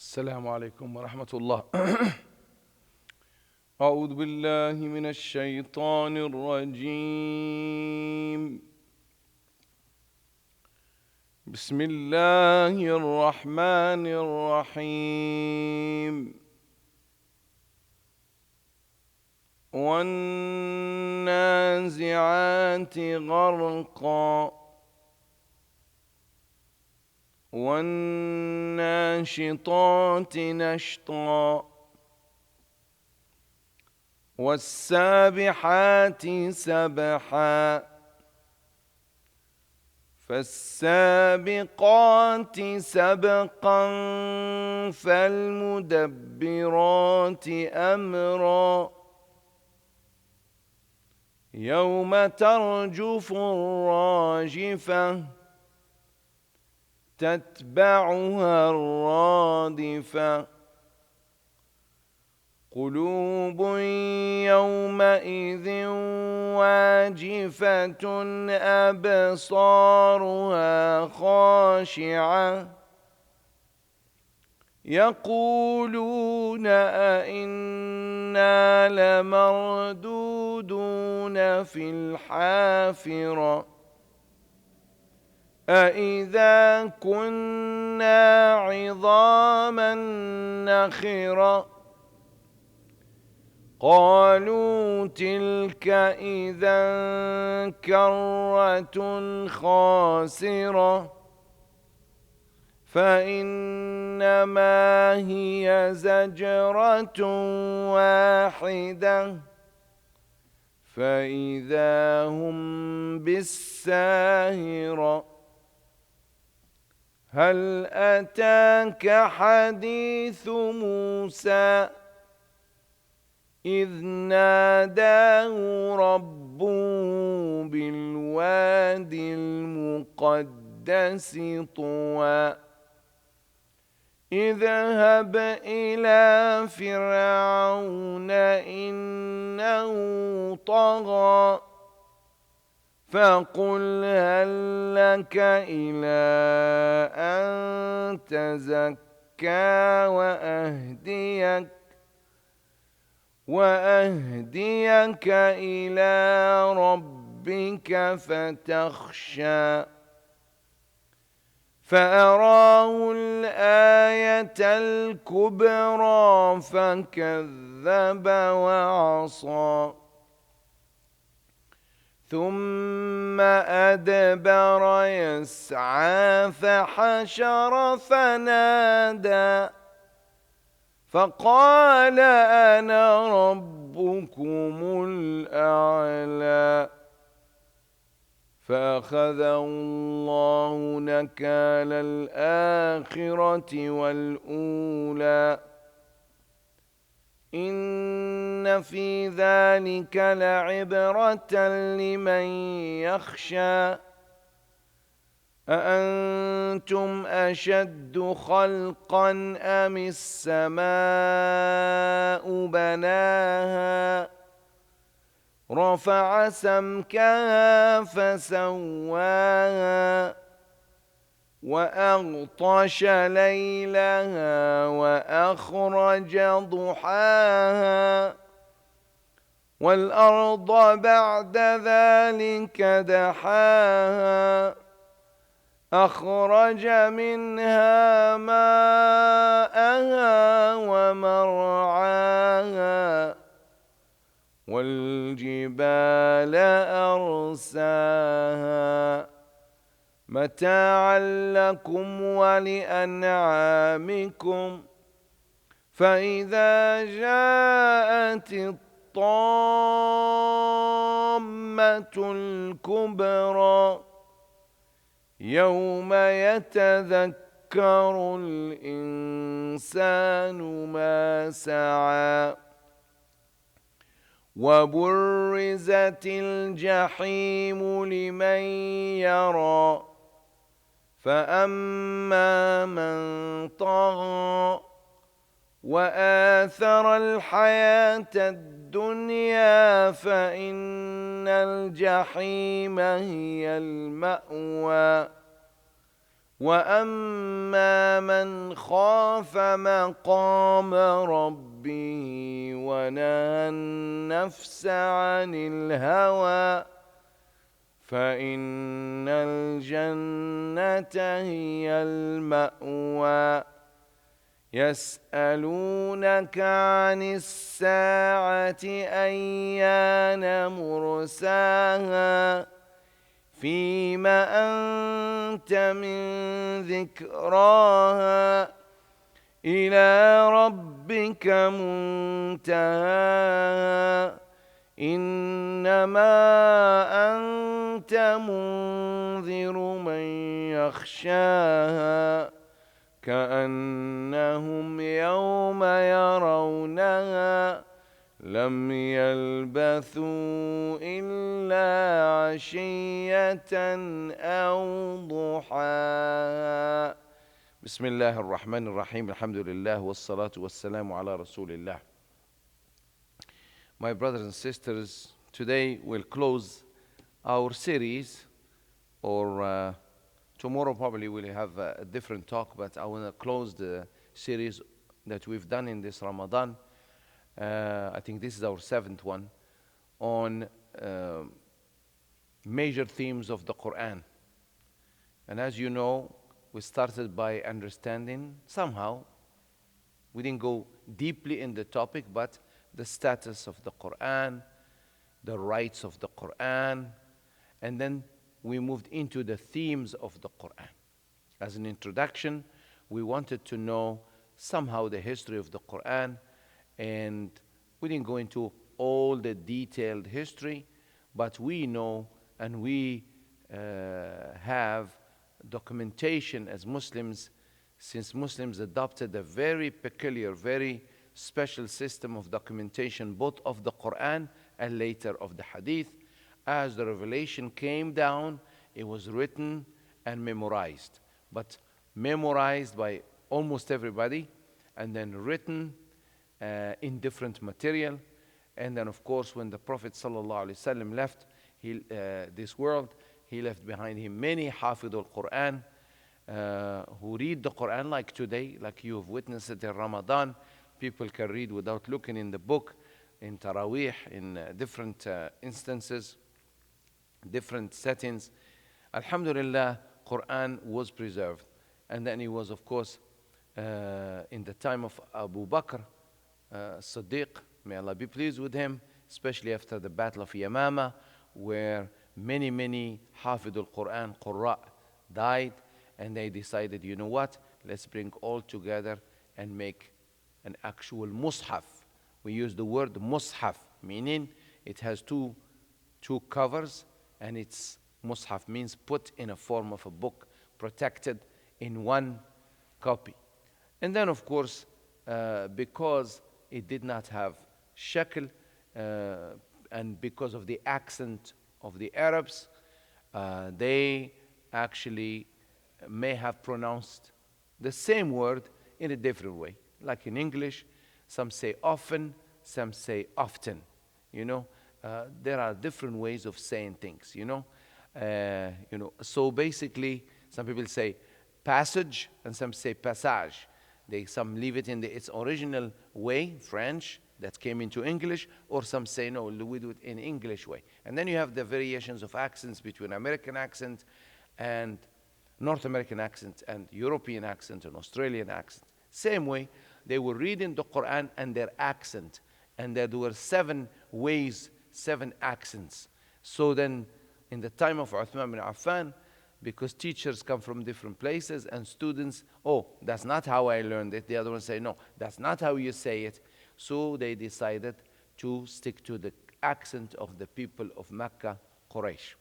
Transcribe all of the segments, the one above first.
السلام عليكم ورحمة الله. أعوذ بالله من الشيطان الرجيم. بسم الله الرحمن الرحيم. والنازعات غرقا والناشطات نشطا والسابحات سبحا فالسابقات سبقا فالمدبرات أمرا يوم ترجف الراجفة تتبعها الرادفة قلوب يومئذ واجفة أبصارها خاشعة يقولون أئنا لمردودون في الحافرة أئذا كنا عظاما نخرة قالوا تلك إذا كرة خاسرة فإنما هي زجرة واحدة فإذا هم بالساهرة هل أتاك حديث موسى إذ ناداه ربه بالواد المقدس طوى اذهب إلى فرعون إنه طغى فقل هل لك إلى أن تزكى وأهديك إلى ربك فتخشى فأراه الآية الكبرى فكذب وعصى ثم أدبر يسعى فحشر فنادى فقال أنا ربكم الأعلى فأخذه الله نكال الآخرة والأولى إن في ذلك لعبرة لمن يخشى أأنتم أشد خلقا أم السماء بناها رفع سمكها فسواها وأغطش ليلها وأخرج ضحاها والأرض بعد ذلك دحاها أخرج منها ماءها ومرعاها والجبال أرساها متاعا لكم ولأنعامكم فإذا جاءت الطامة الكبرى يوم يتذكر الإنسان ما سعى وبرزت الجحيم لمن يرى فأما من طغى وآثر الحياة الدنيا فإن الجحيم هي المأوى وأما من خاف مقام ربه ونهى النفس عن الهوى فإن الجنة هي المأوى يسألونك عن الساعة أيان مرساها فيم أنت من ذكراها إلى ربك منتهاها إنما أنت منذر من يخشاها كأنهم يوم يرونها لم يلبثوا إلا عشية أو ضحاها. بسم الله الرحمن الرحيم. الحمد لله والصلاة والسلام على رسول الله. My brothers and sisters, today we'll close our series, or tomorrow probably we'll have a different talk, but I want to close the series that we've done in this Ramadan. I think this is our 7th one, on major themes of the Quran. And as you know, we started by understanding somehow. We didn't go deeply in the topic, but the status of the Quran, the rights of the Quran, and then we moved into the themes of the Quran. As an introduction, we wanted to know somehow the history of the Quran, and we didn't go into all the detailed history, but we know and we have documentation as Muslims, since Muslims adopted a very peculiar, very special system of documentation, both of the Quran and later of the Hadith. As the revelation came down, it was written and memorized, but memorized by almost everybody, and then written in different material. And then, of course, when the Prophet ﷺ left this world, he left behind him many Hafidh al-Quran who read the Quran like today, like you have witnessed it in Ramadan. People can read without looking in the book, in Taraweeh, in different instances, different settings. Alhamdulillah, Quran was preserved. And then it was, of course, in the time of Abu Bakr Siddiq, may Allah be pleased with him, especially after the Battle of Yamama, where many Hafidh al-Quran, Qurra, died, and they decided, you know what, let's bring all together and make an actual mushaf. We use the word mushaf, meaning it has two covers, and it's mushaf means put in a form of a book, protected in one copy. And then, of course, because it did not have shekel, and because of the accent of the Arabs, they actually may have pronounced the same word in a different way. Like in English, some say often, some say often. You know, there are different ways of saying things. So basically, some people say passage, and some say passage. Some leave it in its original way, French, that came into English, or some say, no, we do it in English way. And then you have the variations of accents between American accent and North American accent and European accent and Australian accent. Same way, they were reading the Quran and their accent, and there were 7 ways, 7 accents. So then, in the time of Uthman bin Affan, because teachers come from different places and students, oh, that's not how I learned it. The other one say, no, that's not how you say it. So they decided to stick to the accent of the people of Mecca, Quraysh.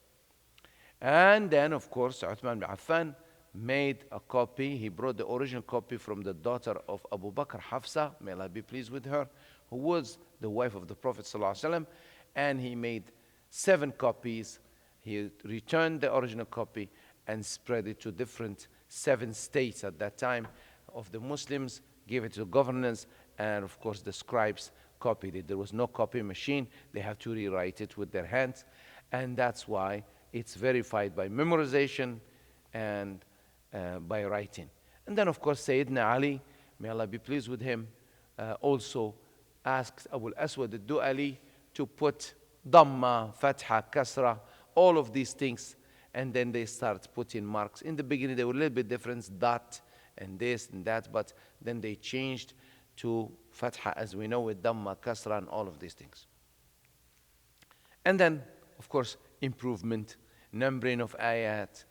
And then, of course, Uthman bin Affan made a copy. He brought the original copy from the daughter of Abu Bakr, Hafsa, may Allah be pleased with her, who was the wife of the Prophet ﷺ, and he made 7 copies. He returned the original copy and spread it to different 7 states at that time of the Muslims, gave it to governors, and of course the scribes copied it. There was no copy machine. They had to rewrite it with their hands, and that's why it's verified by memorization and by writing. And then, of course, Sayyidina Ali, may Allah be pleased with him, also asked Abu al-Aswad al-Du'ali to put Dhamma, Fatha, Kasra, all of these things, and then they start putting marks. In the beginning, they were a little bit different, dot, and this and that, but then they changed to Fatha as we know with Dhamma, Kasra, and all of these things. And then, of course, improvement, numbering of ayat,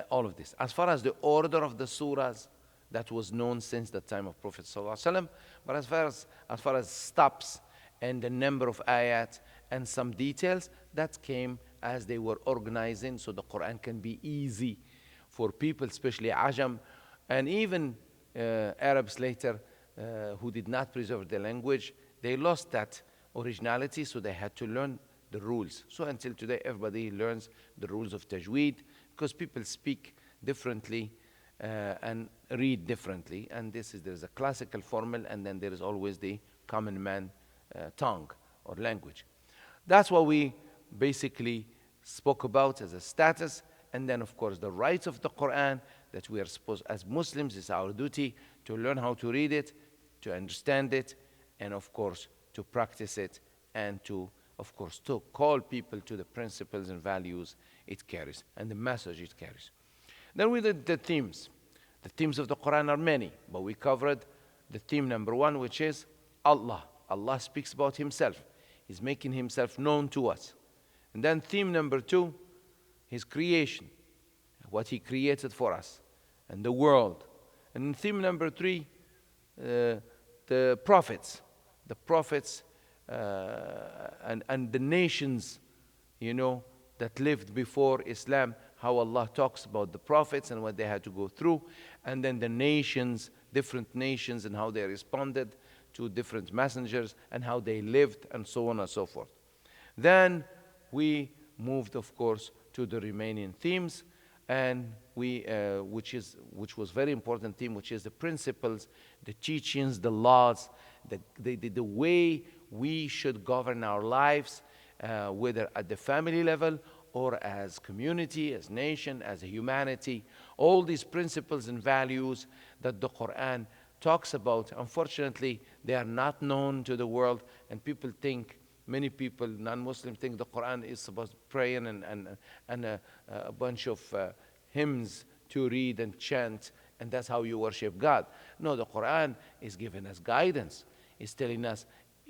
all of this. As far as the order of the surahs, that was known since the time of Prophet ﷺ, but as far as stops and the number of ayat and some details, that came as they were organizing, so the Quran can be easy for people, especially Ajam, and even Arabs later who did not preserve the language. They lost that originality, so they had to learn the rules. So until today, everybody learns the rules of tajweed, because people speak differently and read differently. And there's a classical formula, and then there is always the common man tongue or language. That's what we basically spoke about as a status. And then, of course, the rights of the Quran, that we are supposed, as Muslims, it's our duty to learn how to read it, to understand it, and of course, to practice it, and to, of course, to call people to the principles and values it carries, and the message it carries. Then we did the themes. The themes of the Quran are many, but we covered the theme number one, which is Allah. Allah speaks about himself. He's making himself known to us. And then theme number two, his creation, what he created for us, and the world. And theme number three, the prophets. The prophets and the nations, that lived before Islam, how Allah talks about the prophets and what they had to go through, and then the nations, different nations, and how they responded to different messengers, and how they lived, and so on and so forth. Then we moved, of course, to the remaining themes, and which was very important theme, which is the principles, the teachings, the laws, the way we should govern our lives, whether at the family level or as community, as nation, as a humanity. All these principles and values that the Quran talks about, unfortunately, they are not known to the world, and people think, many people, non-Muslims, think the Quran is supposed to pray and a bunch of hymns to read and chant, and that's how you worship God. No, the Quran is giving us guidance. It's telling us,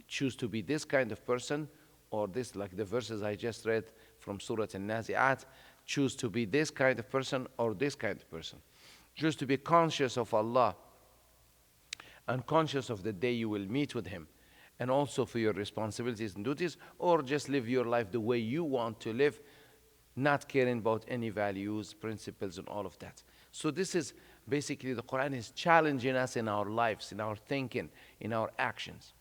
choose to be this kind of person, or this, like the verses I just read from Surah An-Nazi'at, choose to be this kind of person or this kind of person. Choose to be conscious of Allah and conscious of the day you will meet with Him, and also for your responsibilities and duties, or just live your life the way you want to live, not caring about any values, principles, and all of that. So this is basically, the Quran is challenging us in our lives, in our thinking, in our actions.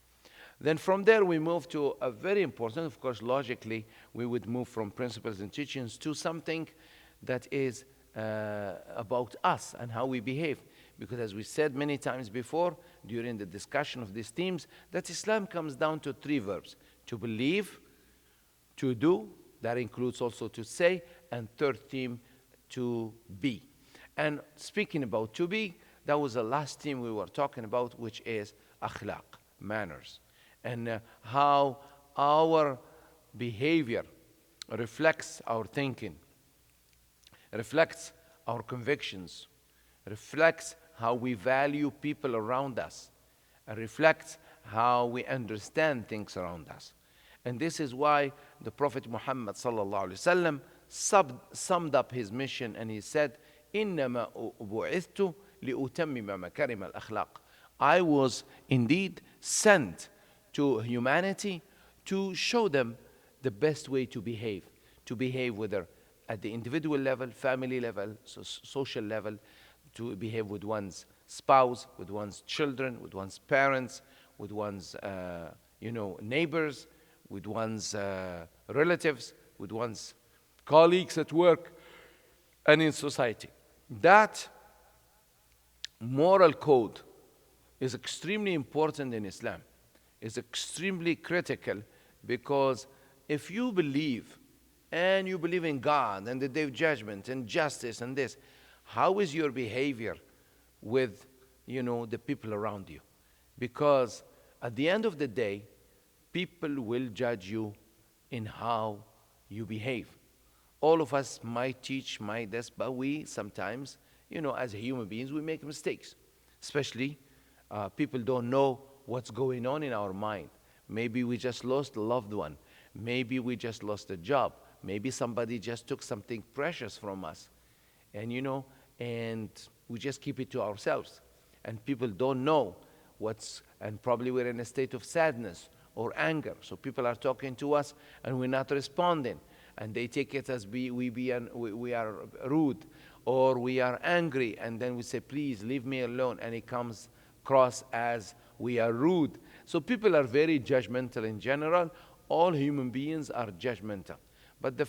Then from there we move to a very important, of course, logically, we would move from principles and teachings to something that is about us and how we behave. Because as we said many times before, during the discussion of these themes, that Islam comes down to three verbs: to believe, to do, that includes also to say, and third theme, to be. And speaking about to be, that was the last theme we were talking about, which is akhlaq, manners. And how our behavior reflects our thinking, reflects our convictions, reflects how we value people around us, and reflects how we understand things around us. And this is why the Prophet Muhammad sallallahu alaihi wasallam summed up his mission, and he said, إِنَّمَا بُعِثْتُ لِأُتَمِّمَ مَكَارِمَ الْأَخْلَاقِ. I was indeed sent to humanity to show them the best way to behave whether at the individual level, family level, social level, to behave with one's spouse, with one's children, with one's parents, with one's neighbors, with one's relatives, with one's colleagues at work, and in society. That moral code is extremely important in Islam. It's extremely critical, because if you believe, and you believe in God and the day of judgment and justice and this, How is your behavior with, the people around you? Because at the end of the day, people will judge you in how you behave. All of us might teach, might this, but we sometimes, as human beings, we make mistakes. Especially, people don't know what's going on in our mind. Maybe we just lost a loved one. Maybe we just lost a job. Maybe somebody just took something precious from us. And we just keep it to ourselves. And people don't know and probably we're in a state of sadness or anger. So people are talking to us and we're not responding. And they take it as we are rude or we are angry. And then we say, please leave me alone. And it comes across as we are rude. So people are very judgmental in general. All human beings are judgmental. But the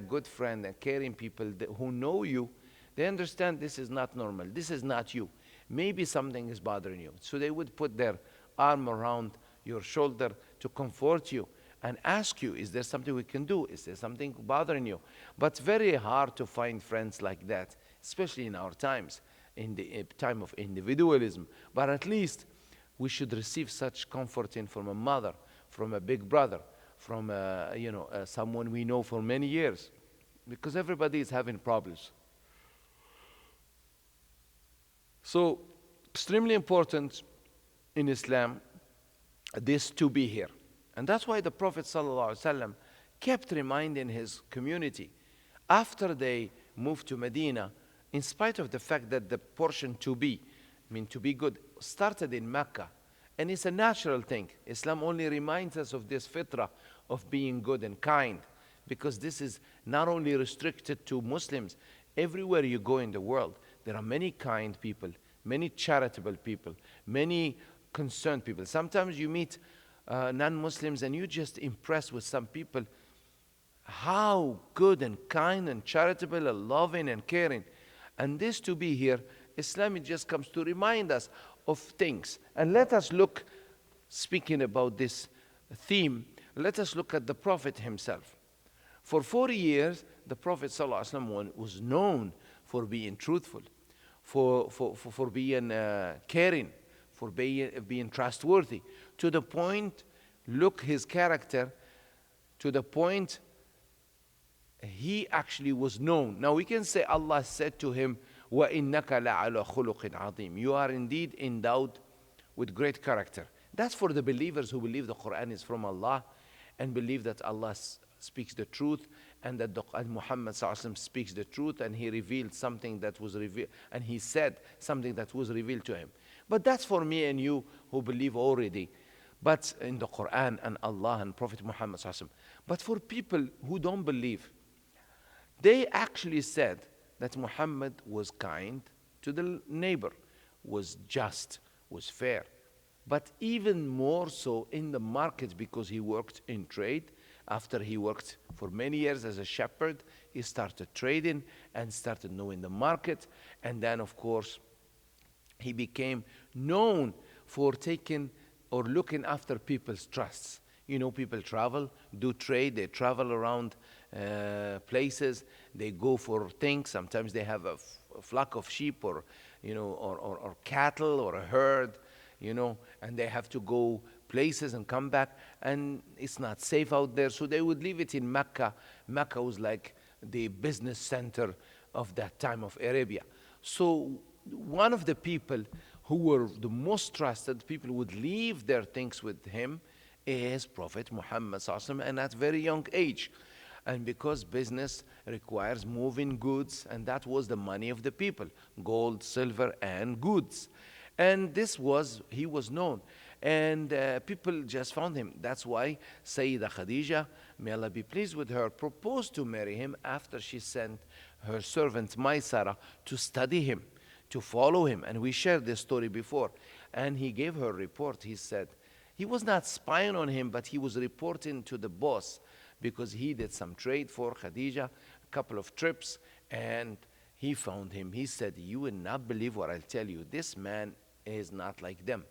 good friend, and caring people who know you, they understand this is not normal. This is not you. Maybe something is bothering you. So they would put their arm around your shoulder to comfort you and ask you, is there something we can do? Is there something bothering you? But it's very hard to find friends like that, especially in our times, in the time of individualism. But at least we should receive such comforting from a mother, from a big brother, from someone we know for many years, because everybody is having problems. So, extremely important in Islam, this to be here. And that's why the Prophet ﷺ kept reminding his community after they moved to Medina, in spite of the fact that the portion to be good, started in Mecca. And it's a natural thing. Islam only reminds us of this fitrah of being good and kind, because this is not only restricted to Muslims. Everywhere you go in the world, there are many kind people, many charitable people, many concerned people. Sometimes you meet non-Muslims and you're just impressed with some people, how good and kind and charitable and loving and caring. And this to be here, Islam, it just comes to remind us of things. And let us look, speaking about this theme, let us look at the Prophet himself. For 40 years, the Prophet ﷺ was known for being truthful, for being caring, for being trustworthy. To the point, look his character, to the point he actually was known. Now we can say Allah said to him, وَإِنَّكَ لَعَلَى خُلُقٍ عَظِيمٍ. You are indeed endowed with great character. That's for the believers who believe the Quran is from Allah and believe that Allah speaks the truth and that Muhammad ﷺ speaks the truth, and he revealed something that was revealed, and he said something that was revealed to him. But that's for me and you who believe already, but in the Quran and Allah and Prophet Muhammad ﷺ. But for people who don't believe, they actually said that Muhammad was kind to the neighbor, was just, was fair. But even more so in the market, because he worked in trade. After he worked for many years as a shepherd, he started trading and started knowing the market. And then, of course, he became known for taking or looking after people's trusts. You know, people travel, do trade, they travel around places, they go for things. Sometimes they have a flock of sheep or cattle or a herd, and they have to go places and come back, and it's not safe out there, so they would leave it in Mecca. Mecca was like the business center of that time of Arabia. So one of the people who were the most trusted people would leave their things with him is Prophet Muhammad ﷺ, and at very young age. And because business requires moving goods, and that was the money of the people, gold, silver, and goods. And he was known. And people just found him. That's why Sayyida Khadija, may Allah be pleased with her, proposed to marry him after she sent her servant Maysara to study him, to follow him. And we shared this story before. And he gave her a report. He said, he was not spying on him, but he was reporting to the boss, because he did some trade for Khadija, a couple of trips, and he found him. He said, you will not believe what I'll tell you. This man is not like them.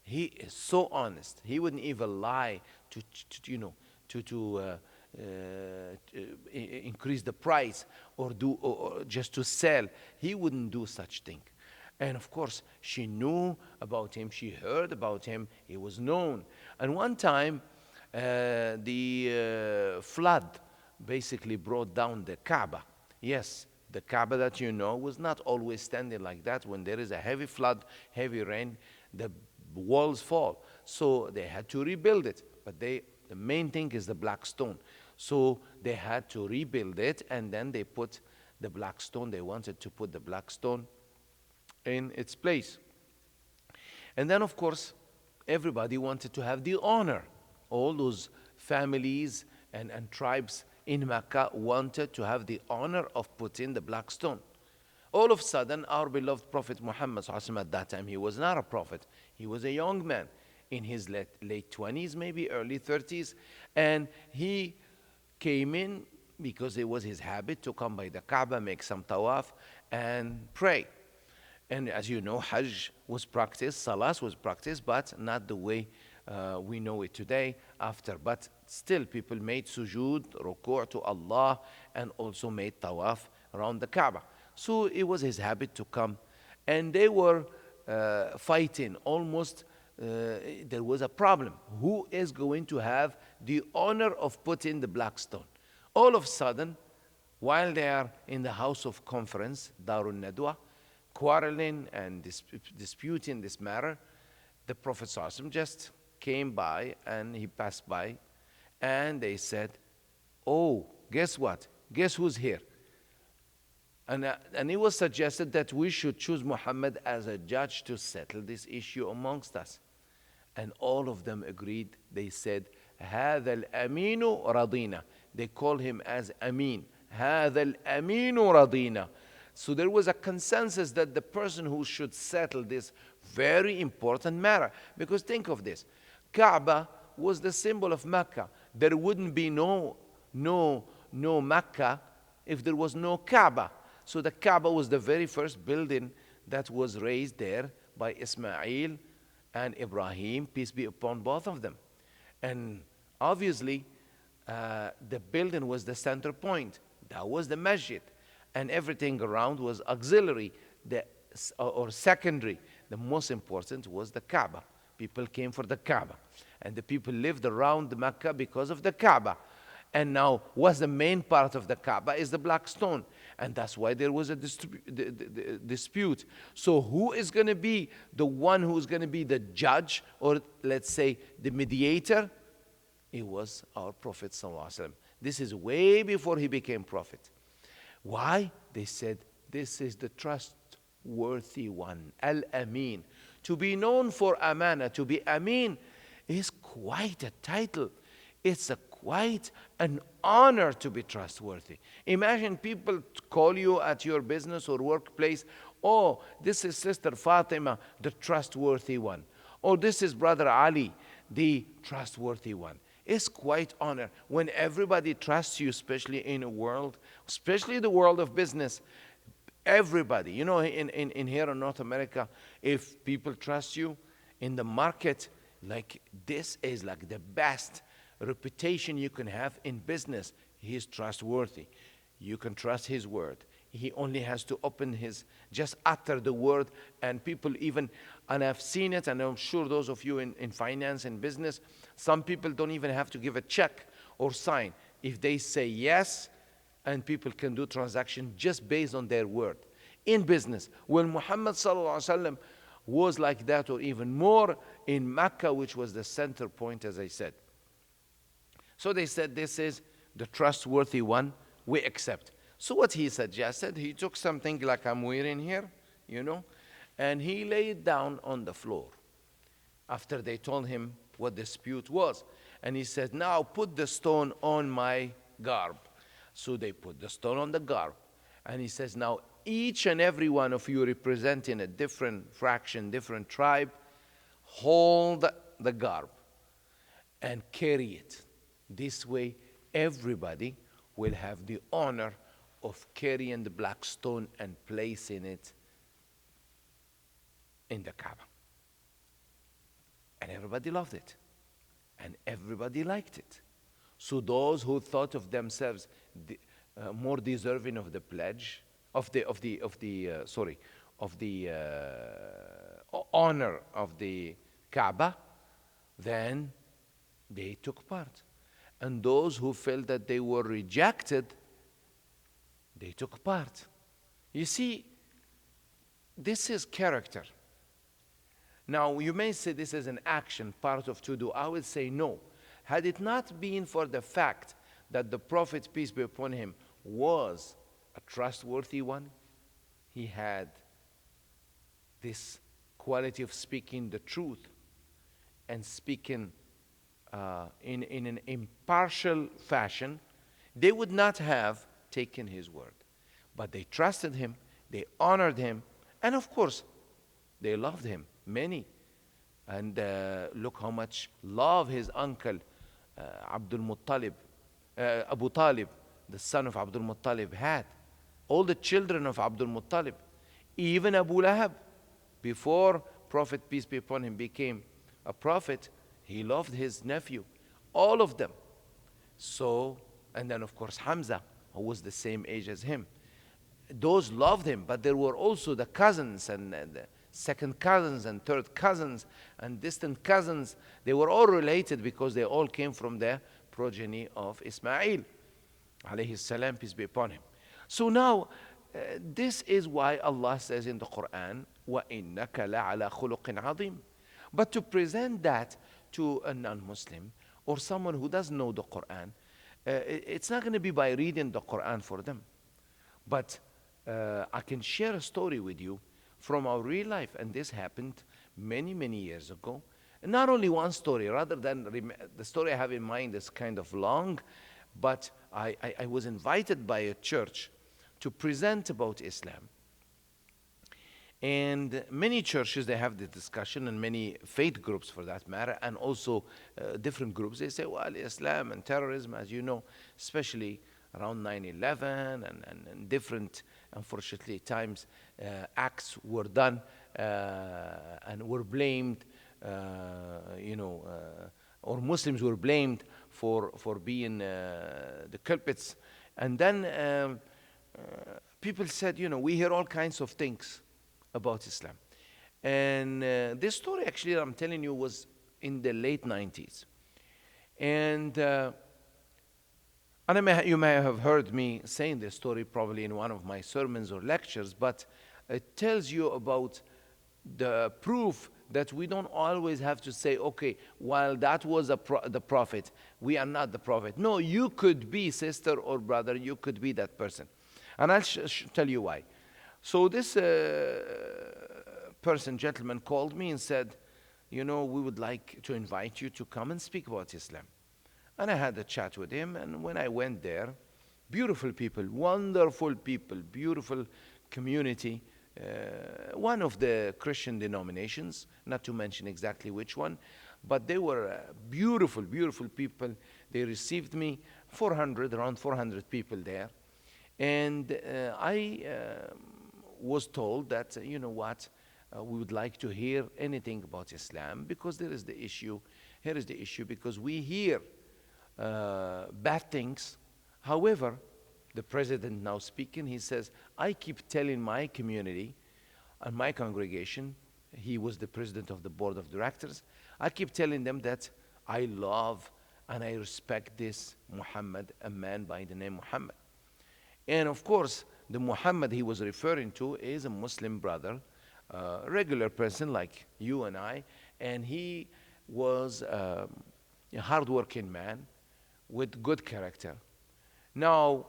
He is so honest. He wouldn't even lie to increase the price or or just to sell. He wouldn't do such thing. And of course, she knew about him. She heard about him. He was known. And one time, the flood basically brought down the Kaaba. Yes, the Kaaba that you know was not always standing like that. When there is a heavy flood, heavy rain, the walls fall. So they had to rebuild it. But the main thing is the black stone. So they had to rebuild it, and then they put the black stone. They wanted to put the black stone in its place. And then, of course, everybody wanted to have the honor. All those families and tribes in Mecca wanted to have the honor of putting the black stone. All of a sudden, our beloved Prophet Muhammad at that time, he was not a prophet. He was a young man in his late 20s, maybe early 30s. And he came in because it was his habit to come by the Kaaba, make some tawaf, and pray. And as you know, Hajj was practiced, Salah was practiced, but not the way we know it today after. But still, people made sujood, ruku' to Allah, and also made tawaf around the Kaaba. So it was his habit to come. And they were fighting almost. There was a problem. Who is going to have the honor of putting the black stone? All of a sudden, while they are in the house of conference, Darul Nadwa, quarreling and disputing this matter, the Prophet ﷺ just came by and he passed by, and they said, "Oh, guess what? Guess who's here?" And it was suggested that we should choose Muhammad as a judge to settle this issue amongst us. And all of them agreed. They said, "هذا الأمين رضينا." They call him as Amin. هذا الأمين رضينا. So there was a consensus that the person who should settle this very important matter. Because think of this. Kaaba was the symbol of Mecca. There wouldn't be no Mecca if there was no Kaaba. So the Kaaba was the very first building that was raised there by Ismail and Ibrahim, peace be upon both of them. And obviously, the building was the center point. That was the masjid. And everything around was auxiliary or secondary. The most important was the Kaaba. People came for the Kaaba. And the people lived around Mecca because of the Kaaba. And now, what's the main part of the Kaaba is the black stone. And that's why there was a dispute. So who is going to be the one who's going to be the judge, or let's say the mediator? It was our Prophet ﷺ. This is way before he became prophet. Why? They said, this is the trustworthy one, Al-Amin. To be known for amana, to be Amin, is quite a title. It's quite an honor to be trustworthy. Imagine people call you at your business or workplace, "Oh, this is Sister Fatima, the trustworthy one." "Oh, this is Brother Ali, the trustworthy one." It's quite honor. When everybody trusts you, especially in a world, especially the world of business, everybody, you know, in here in North America, if people trust you in the market, like this is like the best reputation you can have in business. He is trustworthy. You can trust his word. He only has to just utter the word, and people even, and I've seen it, and I'm sure those of you in finance and business, some people don't even have to give a check or sign. If they say yes, and people can do transaction just based on their word. In business, when Muhammad ﷺ was like that, or even more in Mecca, which was the center point, as I said. So they said, this is the trustworthy one, we accept. So what he suggested, he took something like I'm wearing here, you know, and he laid down on the floor after they told him what the dispute was. And he said, "Now put the stone on my garb." So they put the stone on the garb. And he says, "Now each and every one of you representing a different fraction, different tribe, hold the garb and carry it. This way, everybody will have the honor of carrying the black stone and placing it in the Kaaba." And everybody loved it. And everybody liked it. So those who thought of themselves more deserving of the pledge, of the honor of the Kaaba, then they took part. And those who felt that they were rejected, they took part. You see, this is character. Now, you may say this is an action, part of to do. I would say no. Had it not been for the fact that the Prophet, peace be upon him, was a trustworthy one, he had this quality of speaking the truth and speaking in an impartial fashion, they would not have taken his word. But they trusted him, they honored him, and of course, they loved him, many. And look how much love his uncle, Abdul Muttalib, Abu Talib, the son of Abdul Muttalib, had. All the children of Abdul Muttalib, even Abu Lahab, before Prophet, peace be upon him, became a prophet, he loved his nephew, all of them. So, and then of course Hamza, who was the same age as him. Those loved him, but there were also the cousins and the second cousins and third cousins and distant cousins. They were all related because they all came from the progeny of Ismail, alayhi salam, peace be upon him. So now, this is why Allah says in the Quran, وَإِنَّكَ لَعَلَى خُلُقٍ عَظِيمٍ. But to present that to a non-Muslim or someone who doesn't know the Quran, it's not going to be by reading the Quran for them. But I can share a story with you from our real life, and this happened many, many years ago. And not only one story, rather than the story I have in mind is kind of long, but I was invited by a church to present about Islam. And many churches, they have the discussion, and many faith groups for that matter, and also different groups, they say, well, Islam and terrorism, as you know, especially around 9/11 and different, unfortunately, times, acts were done and were blamed, or Muslims were blamed for being the culprits. And then people said, we hear all kinds of things about Islam. And this story, actually, I'm telling you, was in the late 90s. And you may have heard me saying this story probably in one of my sermons or lectures, but it tells you about the proof that we don't always have to say, okay, while that was the prophet, we are not the prophet. No, you could be, sister or brother, you could be that person. And I'll tell you why. So this gentleman called me and said, we would like to invite you to come and speak about Islam. And I had a chat with him, and when I went there, beautiful people, wonderful people, beautiful community, one of the Christian denominations, not to mention exactly which one, but they were beautiful, beautiful people. They received me, around 400 people there. And I was told that, we would like to hear anything about Islam, because there is the issue. Here is the issue, because we hear bad things. However, the president now speaking, he says, I keep telling my community and my congregation, he was the president of the board of directors, I keep telling them that I love and I respect this Muhammad, a man by the name Muhammad. And of course, the Muhammad he was referring to is a Muslim brother, a regular person like you and I, and he was a hardworking man with good character. Now,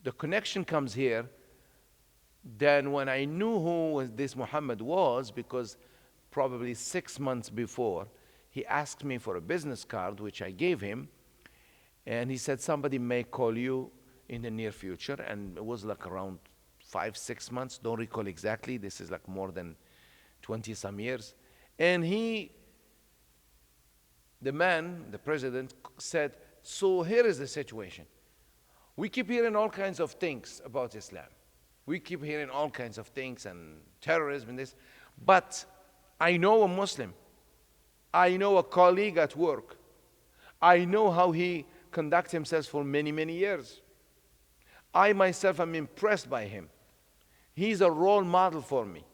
the connection comes here. Then when I knew who this Muhammad was, because probably 6 months before, he asked me for a business card, which I gave him, and he said, somebody may call you in the near future, and it was like around 5-6 months, don't recall exactly, this is like more than 20 some years. And the president said, so here is the situation. We keep hearing all kinds of things about Islam. We keep hearing all kinds of things and terrorism and this, but I know a Muslim. I know a colleague at work. I know how he conducts himself for many, many years. I myself am impressed by him. He's a role model for me.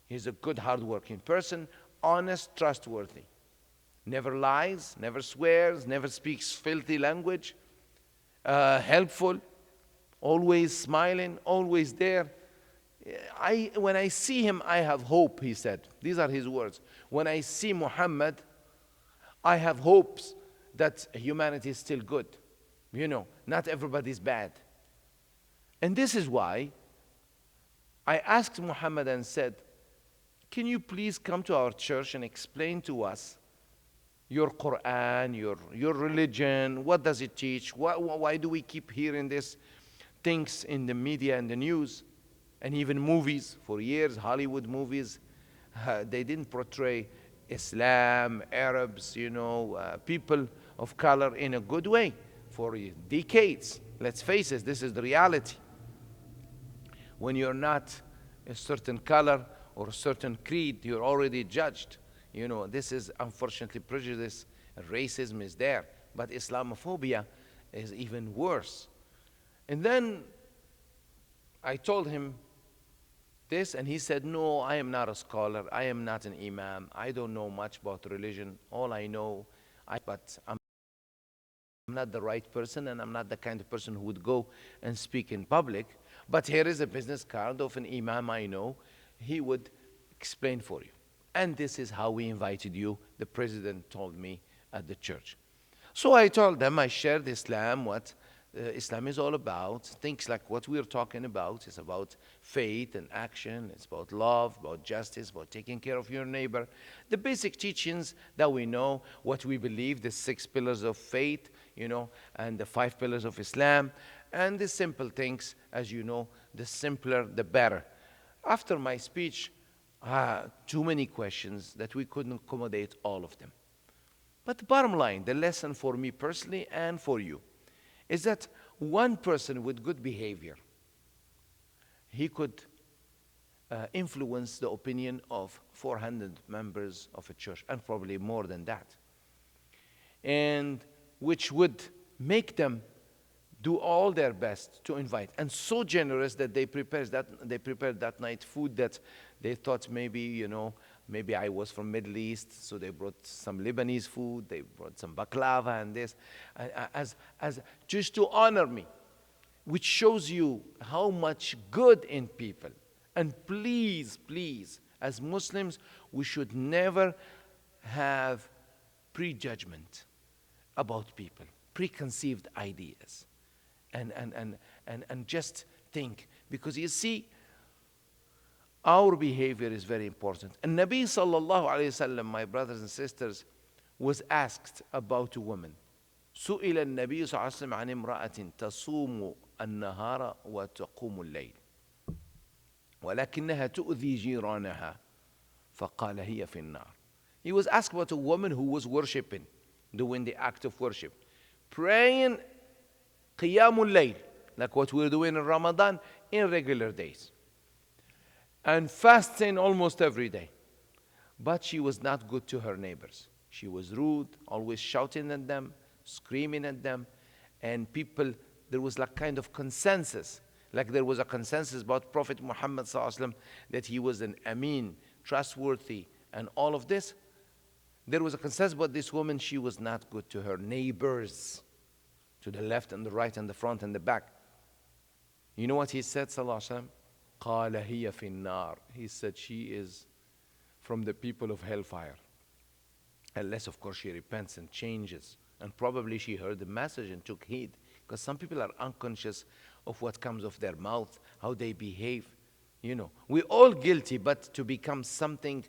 He's a good, hardworking person, honest, trustworthy. Never lies, never swears, never speaks filthy language, helpful, always smiling, always there. When I see him, I have hope, he said. These are his words. When I see Muhammad, I have hopes that humanity is still good. You know, not everybody's bad. And this is why I asked Muhammad and said, can you please come to our church and explain to us your Quran, your religion, what does it teach? Why do we keep hearing these things in the media and the news and even movies? For years, Hollywood movies, they didn't portray Islam, Arabs, people of color in a good way for decades. Let's face it, this is the reality. When you're not a certain color or a certain creed, you're already judged. This is unfortunately prejudice, and racism is there. But Islamophobia is even worse. And then I told him this, and he said, no, I am not a scholar. I am not an imam. I don't know much about religion. All I know, but I'm not the right person, and I'm not the kind of person who would go and speak in public. But here is a business card of an imam I know. He would explain for you. And this is how we invited you, the president told me at the church. So I told them, I shared Islam, what Islam is all about. Things like what we're talking about is about faith and action. It's about love, about justice, about taking care of your neighbor. The basic teachings that we know, what we believe, the 6 pillars of faith, and the 5 pillars of Islam. And the simple things, as you know, the simpler, the better. After my speech, too many questions that we couldn't accommodate all of them. But the bottom line, the lesson for me personally and for you, is that one person with good behavior, he could influence the opinion of 400 members of a church, and probably more than that. And which would make them do all their best to invite. And so generous that they prepared that night food that they thought maybe I was from Middle East, so they brought some Lebanese food, they brought some baklava and this, as just to honor me, which shows you how much good in people. And please, please, as Muslims, we should never have prejudgment about people, preconceived ideas. And just think, because you see, our behavior is very important. And Nabi sallallahu alayhi wasallam, my brothers and sisters, was asked about a woman. سئل النبي صلى الله عليه وسلم عن امرأة تصوم النهار وتقوم الليل ولكنها تؤذي جيرانها فقال هي في النار. He was asked about a woman who was worshiping, doing the act of worship, praying qiyamul layl, like what we're doing in Ramadan, in regular days, and fasting almost every day. But she was not good to her neighbors. She was rude, always shouting at them, screaming at them, and people, there was like kind of consensus, like there was a consensus about Prophet Muhammad ﷺ, that he was an Amin, trustworthy, and all of this. There was a consensus about this woman, she was not good to her neighbors, to the left and the right and the front and the back. You know what he said, sallallahu alaihi wasallam? قَالَ هِيَ فِي النَّارِ. He said she is from the people of hellfire. Unless, of course, she repents and changes. And probably she heard the message and took heed. Because some people are unconscious of what comes off their mouth, how they behave. We're all guilty, but to become something,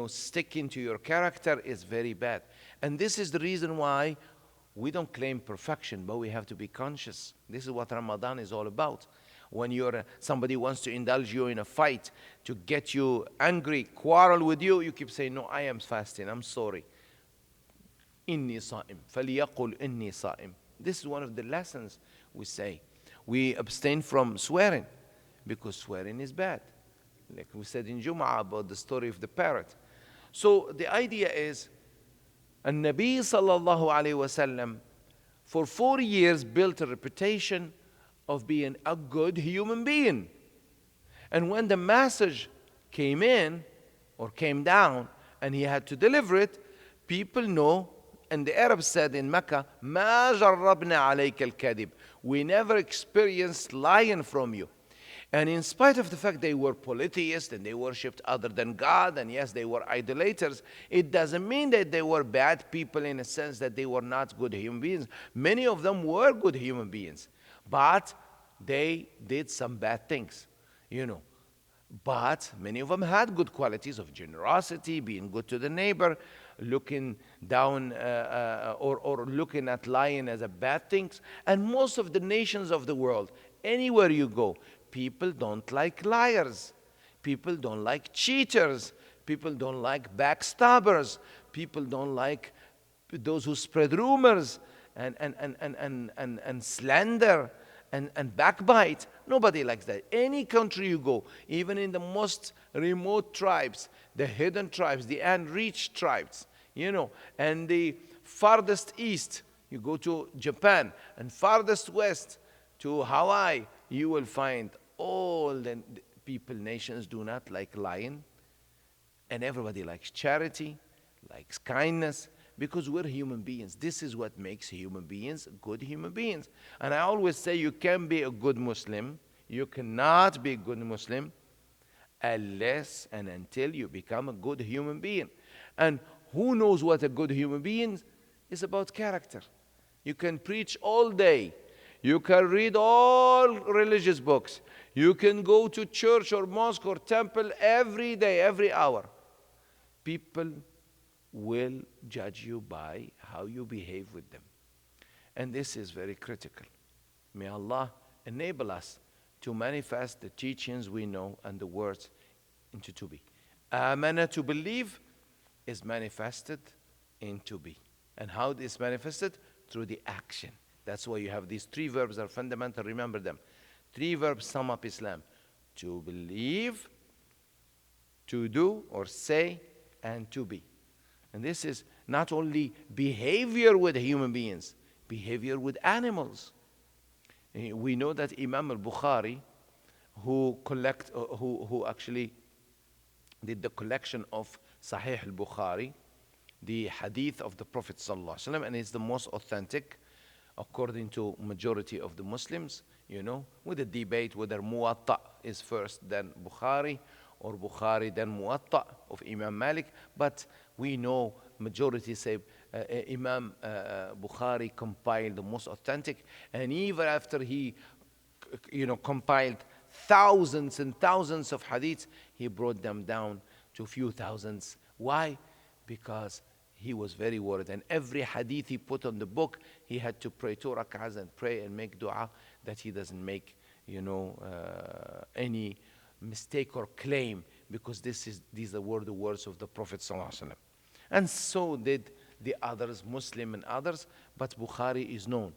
sticking to your character is very bad. And this is the reason why we don't claim perfection, but we have to be conscious. This is what Ramadan is all about. When somebody wants to indulge you in a fight, to get you angry, quarrel with you, you keep saying, no, I am fasting, I'm sorry. إِنِّي صَائِمٌ فَلْيَقُلْ إِنِّي صَائِمٌ. This is one of the lessons we say. We abstain from swearing, because swearing is bad. Like we said in Jum'ah about the story of the parrot. So the idea is, And Nabi sallallahu alayhi wasallam for 4 years built a reputation of being a good human being. And when the message came in or came down and he had to deliver it, people know, and the Arabs said in Mecca, ما جربنا عليك الكذب. We never experienced lying from you. And in spite of the fact they were polytheists and they worshipped other than God, and yes, they were idolaters, it doesn't mean that they were bad people in a sense that they were not good human beings. Many of them were good human beings, but they did some bad things, you know. But many of them had good qualities of generosity, being good to the neighbor, looking down or looking at lying as a bad thing. And most of the nations of the world, anywhere you go, people don't like liars. People don't like cheaters. People don't like backstabbers. People don't like those who spread rumors and slander and backbite. Nobody likes that. Any country you go, even in the most remote tribes, the hidden tribes, the unreached tribes, you know, and the farthest east, you go to Japan, and farthest west to Hawaii, you will find all the people, nations do not like lying, and everybody likes charity, likes kindness, because we're human beings. This is what makes human beings good human beings. And I always say you can be a good Muslim, you cannot be a good Muslim unless and until you become a good human being. And who knows what a good human being is? About character. You can preach all day. You can read all religious books. You can go to church or mosque or temple every day, every hour. People will judge you by how you behave with them. And this is very critical. May Allah enable us to manifest the teachings we know and the words into to be. Amana, to believe, is manifested into be. And how it is manifested? Through the action. That's why you have these 3 verbs that are fundamental. Remember them. 3 verbs sum up Islam: to believe, to do or say, and to be. And this is not only behavior with human beings, behavior with animals. We know that Imam al-Bukhari, who actually did the collection of Sahih al-Bukhari, the hadith of the Prophet ﷺ, and it's the most authentic according to majority of the Muslims, you know, with a debate whether Muwatta is first then Bukhari, or Bukhari then Muwatta of Imam Malik. But we know majority say Imam Bukhari compiled the most authentic, and even after he, you know, compiled thousands and thousands of hadiths, he brought them down to a few thousands. Why? Because he was very worried, and every hadith he put on the book, he had to pray 2 rak'ahs and pray and make dua that he doesn't make, you know, any mistake or claim, because these were the words of the Prophet ﷺ. And so did the others, Muslim and others, but Bukhari is known.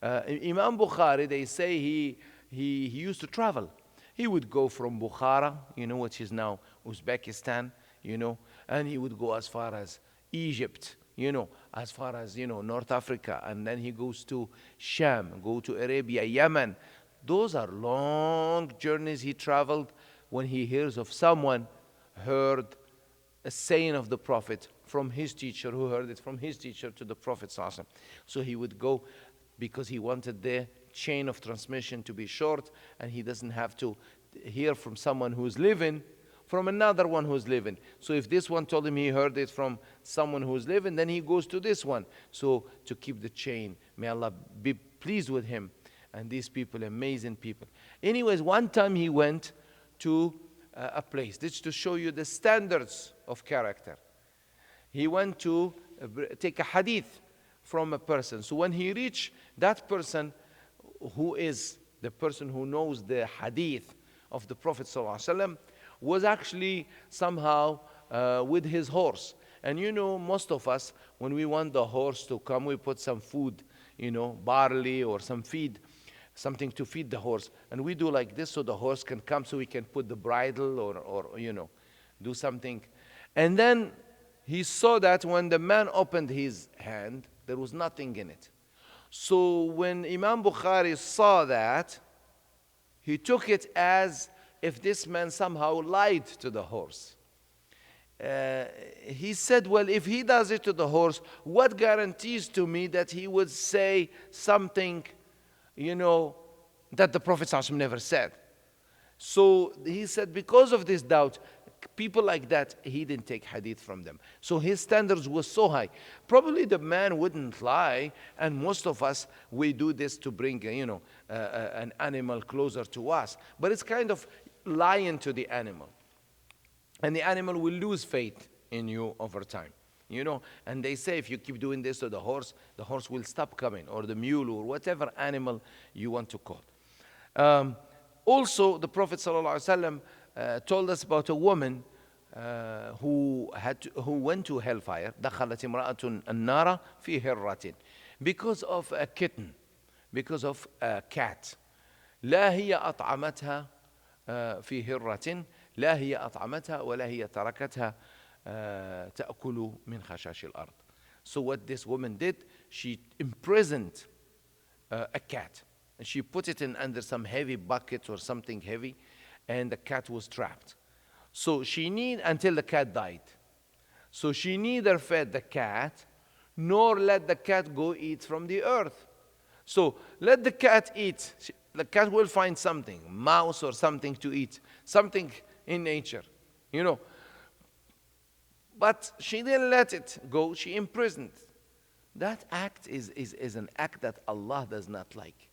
Imam Bukhari, they say he used to travel. He would go from Bukhara, you know, which is now Uzbekistan, you know, and he would go as far as Egypt, you know, as far as, you know, North Africa, and then he goes to Sham, go to Arabia, Yemen. Those are long journeys he traveled when he hears of someone heard a saying of the Prophet from his teacher, who heard it from his teacher to the Prophet ﷺ. So he would go because he wanted the chain of transmission to be short, and he doesn't have to hear from someone who's living from another one who's living. So if this one told him he heard it from someone who's living, then he goes to this one. So to keep the chain, may Allah be pleased with him. And these people, amazing people. Anyways, one time he went to a place. This is to show you the standards of character. He went to take a hadith from a person. So when he reached that person, who is the person who knows the hadith of the Prophet ﷺ, was actually somehow with his horse. And you know, most of us, when we want the horse to come, we put some food, you know, barley or some feed, something to feed the horse. And we do like this so the horse can come, so we can put the bridle or you know, do something. And then he saw that when the man opened his hand, there was nothing in it. So when Imam Bukhari saw that, he took it as if this man somehow lied to the horse. He said, well, if he does it to the horse, what guarantees to me that he would say something, that the Prophet ﷺ never said? So he said, because of this doubt, people like that, he didn't take hadith from them. So his standards were so high. Probably the man wouldn't lie, and most of us, we do this to bring, an animal closer to us. But it's kind of lying to the animal. And the animal will lose faith in you over time. And they say if you keep doing this to the horse will stop coming, or the mule, or whatever animal you want to call. Also, the Prophet ﷺ told us about a woman who went to hellfire. دخلت امرأة النار في هرة, because of a kitten, because of a cat. لا هي أطعمتها في هرة, لا هي أطعمتها ولا هي تركتها تأكل من خشاش الأرض. So what this woman did, she imprisoned a cat. And she put it in under some heavy bucket or something heavy, and the cat was trapped. So until the cat died. So she neither fed the cat, nor let the cat go eat from the earth. So let the cat eat. The cat will find something, mouse or something to eat, something in nature, But she didn't let it go, she imprisoned. That act is an act that Allah does not like.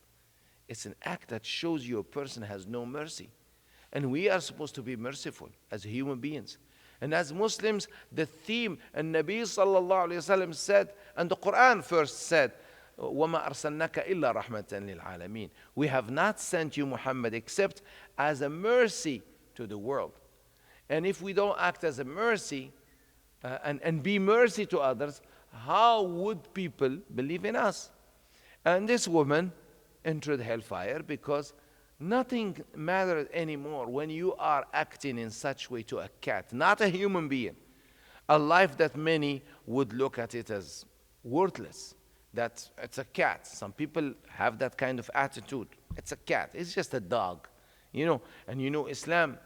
It's an act that shows you a person has no mercy. And we are supposed to be merciful as human beings. And as Muslims, the theme, and Nabi sallallahu alayhi wasallam said, and the Quran first said, وَمَا أَرْسَلْنَاكَ إِلَّا رَحْمَةً لِلْعَالَمِينَ. We have not sent you, Muhammad, except as a mercy to the world. And if we don't act as a mercy and be mercy to others, how would people believe in us? And this woman entered hellfire because nothing matters anymore when you are acting in such way to a cat, not a human being, a life that many would look at it as worthless, that it's a cat. Some people have that kind of attitude. It's a cat, it's just a dog, and Islam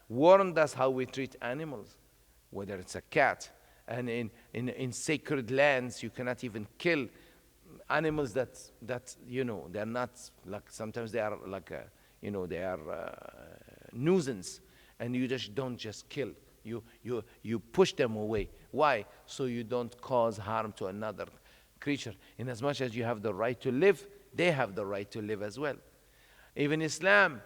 warned us how we treat animals, whether it's a cat. And in sacred lands, you cannot even kill animals that they're not, like, sometimes they are like they are nuisance, and you just don't just kill. You push them away. Why? So you don't cause harm to another creature. In as much as you have the right to live, they have the right to live as well. Even Islam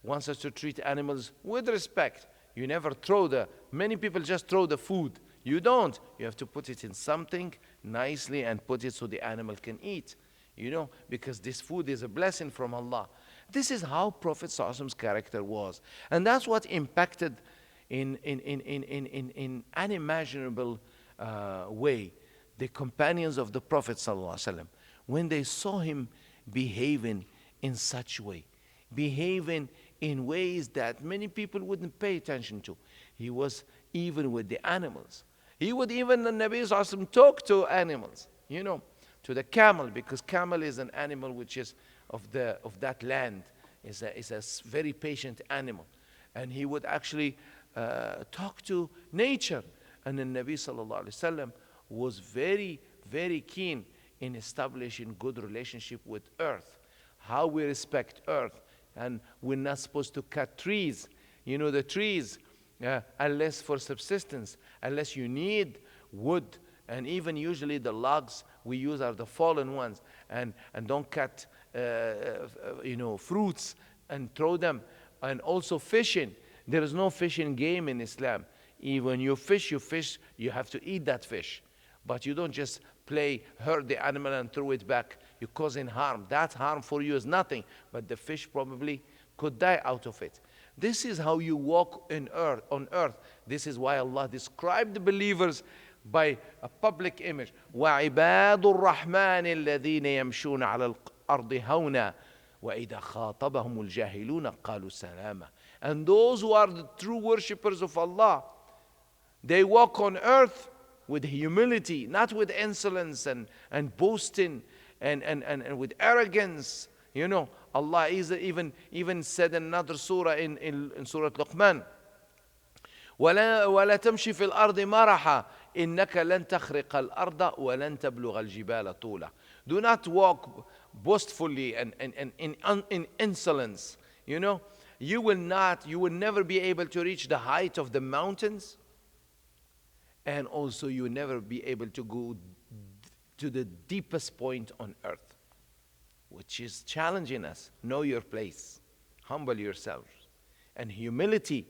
wants us to treat animals with respect. You never many people just throw the food. You don't. You have to put it in something nicely and put it so the animal can eat, because this food is a blessing from Allah. This is how Prophet ﷺ's character was. And that's what impacted in unimaginable way the companions of the Prophet ﷺ when they saw him behaving in such way, behaving in ways that many people wouldn't pay attention to. He was even with the animals. He would even, the Nabi ﷺ, talk to animals, to the camel, because camel is an animal which is of that land. Is a very patient animal. And he would actually talk to nature. And the Nabi ﷺ was very, very keen in establishing good relationship with earth. How we respect earth. And we're not supposed to cut trees. The trees, unless for subsistence, unless you need wood, and even usually the logs we use are the fallen ones, and don't cut fruits and throw them. And also fishing, there is no fishing game in Islam. Even when you fish, you have to eat that fish, but you don't just hurt the animal and throw it back. You're causing harm. That harm for you is nothing, but the fish probably could die out of it. This is how you walk on earth. This is why Allah described the believers by a public image. وَعِبَادُ الرَّحْمَنِ الَّذِينَ يَمْشُونَ عَلَى الْأَرْضِ هَوْنًا وَإِذَا خَاطَبَهُمُ الْجَاهِلُونَ قَالُوا سَلَامًا. And those who are the true worshippers of Allah, they walk on earth with humility, not with insolence and boasting and with arrogance. You know, Allah is even said in another surah in Surah Luqman, ولا تمشي في الأرض مرحا إنك لن تخرق الأرض ولن تبلغ الجبال طولا. Do not walk boastfully and in insolence. You know, you will never be able to reach the height of the mountains, and also you will never be able to go to the deepest point on earth, which is challenging us. Know your place, humble yourselves, and humility.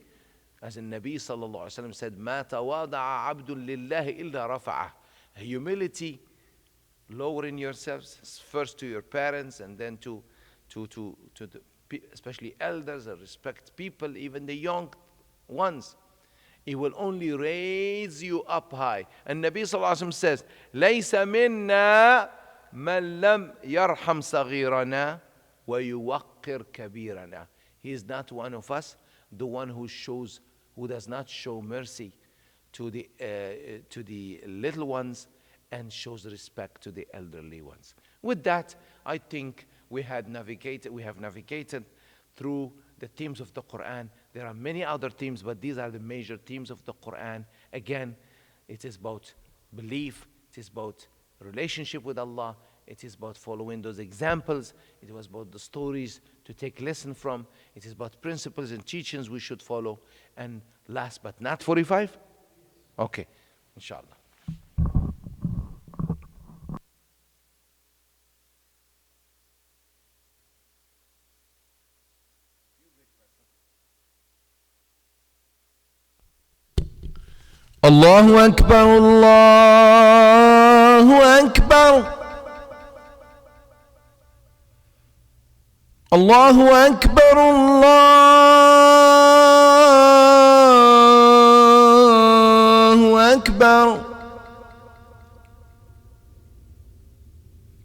As the Nabi sallallahu alaihi wasallam said, "Ma tawada'a abdun lillahi illa rafa'ah." Humility, lowering yourselves first to your parents, and then to the especially elders, and respect people, even the young ones. It will only raise you up high. And Nabi sallallahu alaihi wasallam says, "Laysa minna man lam yarham saghirana wa yuwaqqir kabirana." He is not one of us, the one who does not show mercy to the little ones and shows respect to the elderly ones. With that, I think we have navigated through the themes of the Quran. There are many other themes, but these are the major themes of the Quran. Again, it is about belief, it is about relationship with Allah, it is about following those examples, it was about the stories to take lesson from, it is about principles and teachings we should follow. And last but not 45? Okay, inshallah. الله أكبر الله أكبر الله أكبر الله أكبر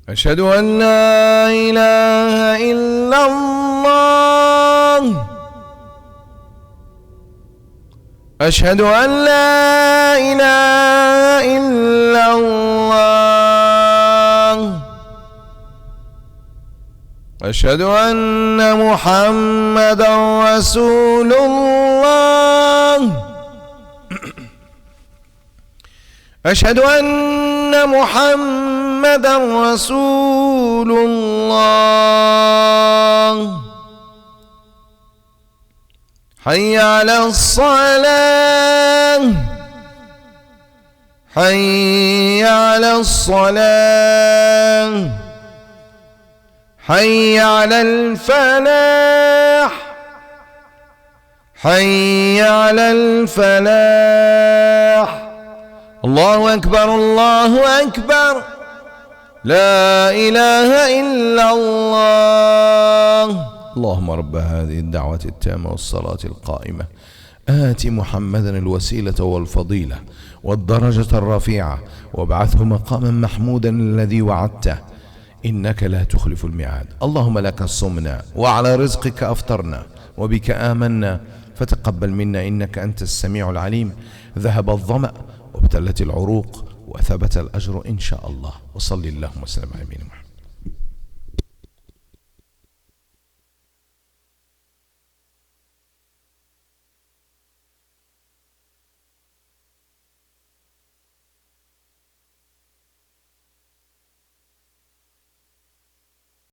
أشهد أن لا إله إلا الله أشهد أن لا إله إلا الله أشهد أن محمدا رسول الله أشهد أن محمدا رسول الله حي على الصلاة حي على الصلاة حي على الفلاح حي على الفلاح الله أكبر الله أكبر لا إله إلا الله اللهم رب هذه الدعوة التامة والصلاة القائمة آت محمدا الوسيلة والفضيلة والدرجة الرفيعة وابعثه مقاما محمودا الذي وعدته إنك لا تخلف الميعاد اللهم لك صمنا وعلى رزقك أفطرنا وبك آمنا فتقبل منا إنك أنت السميع العليم ذهب الظمأ وابتلت العروق وثبت الأجر إن شاء الله وصلي اللهم وسلم على نبينا